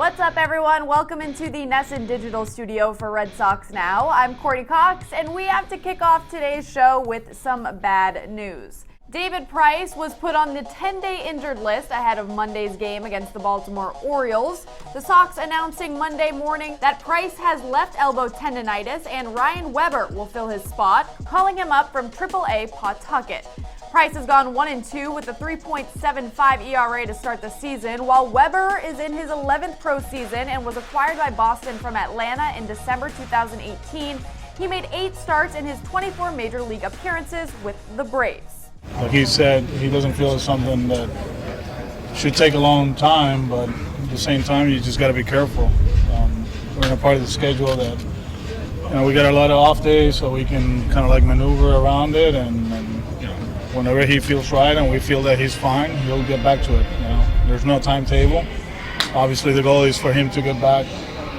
What's up, everyone? Welcome into the NESN Digital Studio for Red Sox Now. I'm Courtney Cox, and we have to kick off today's show with some bad news. David Price was put on the 10-day injured list ahead of Monday's game against the Baltimore Orioles. The Sox announcing Monday morning that Price has left elbow tendonitis and Ryan Weber will fill his spot, calling him up from AAA Pawtucket. Price has gone 1-2 with a 3.75 ERA to start the season, while Weber is in his 11th pro season and was acquired by Boston from Atlanta in December 2018. He made 8 starts in his 24 major league appearances with the Braves. Like he said, he doesn't feel it's something that should take a long time, but at the same time, you just got to be careful. We're in a part of the schedule that, we got a lot of off days, so we can kind of like maneuver around it, and whenever he feels right and we feel that he's fine, he'll get back to it. There's no timetable. Obviously, the goal is for him to get back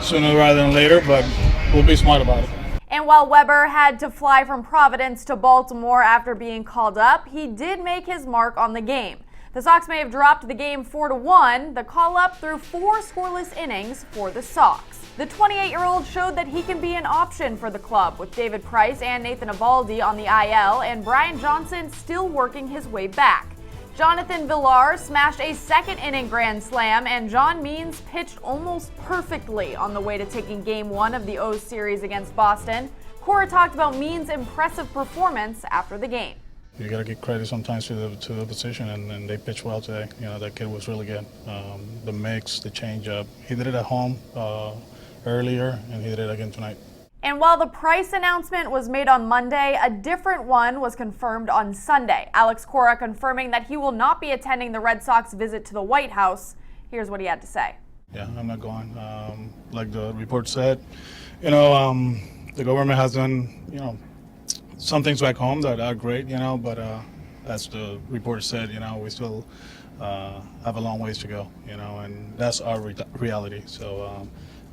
sooner rather than later, but we'll be smart about it. And while Weber had to fly from Providence to Baltimore after being called up, he did make his mark on the game. The Sox may have dropped the game 4-1. The call-up threw 4 scoreless innings for the Sox. The 28-year-old showed that he can be an option for the club, with David Price and Nathan Eovaldi on the IL and Brian Johnson still working his way back. Jonathan Villar smashed a second-inning grand slam, and John Means pitched almost perfectly on the way to taking Game 1 of the O's series against Boston. Cora talked about Means' impressive performance after the game. You got to give credit sometimes to the position, and they pitched well today. That kid was really good. The mix, the changeup. He did it at home earlier, and he did it again tonight. And while the Price announcement was made on Monday, a different one was confirmed on Sunday. Alex Cora confirming that he will not be attending the Red Sox visit to the White House. Here's what he had to say. Yeah, I'm not going. Like the report said, the government has done, some things back home that are great, but as the report said, we still have a long ways to go, and that's our reality. So,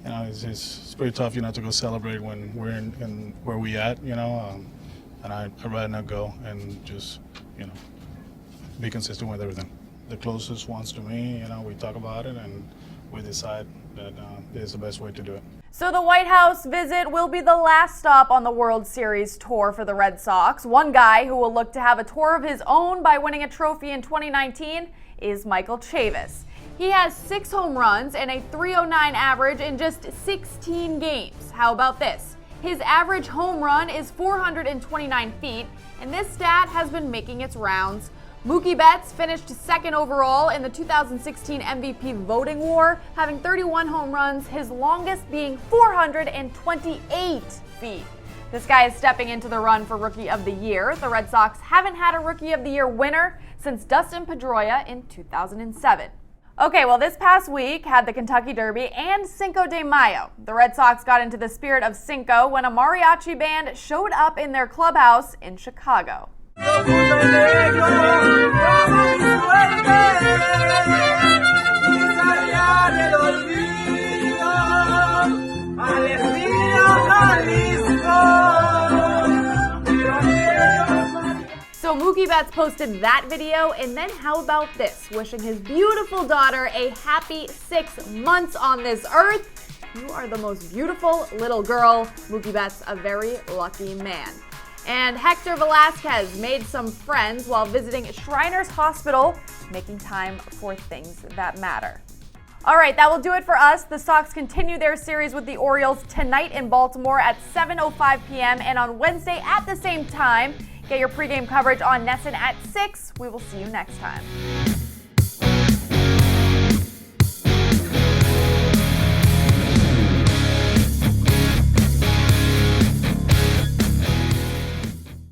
it's pretty tough, to go celebrate when we're in where we at, and I'd rather not go and just, be consistent with everything. The closest ones to me, we talk about it and we decide that is the best way to do it. So the White House visit will be the last stop on the World Series tour for the Red Sox. One guy who will look to have a tour of his own by winning a trophy in 2019 is Michael Chavis. He has 6 home runs and a .309 average in just 16 games. How about this? His average home run is 429 feet, and this stat has been making its rounds. Mookie Betts finished second overall in the 2016 MVP voting war, having 31 home runs, his longest being 428 feet. This guy is stepping into the run for Rookie of the Year. The Red Sox haven't had a Rookie of the Year winner since Dustin Pedroia in 2007. Okay, well, this past week had the Kentucky Derby and Cinco de Mayo. The Red Sox got into the spirit of Cinco when a mariachi band showed up in their clubhouse in Chicago. So Mookie Betts posted that video, and then how about this? Wishing his beautiful daughter a happy 6 months on this earth. You are the most beautiful little girl. Mookie Betts, a very lucky man. And Hector Velasquez made some friends while visiting Shriners Hospital, making time for things that matter. All right, that will do it for us. The Sox continue their series with the Orioles tonight in Baltimore at 7:05 p.m. and on Wednesday at the same time. Get your pregame coverage on NESN at 6. We will see you next time.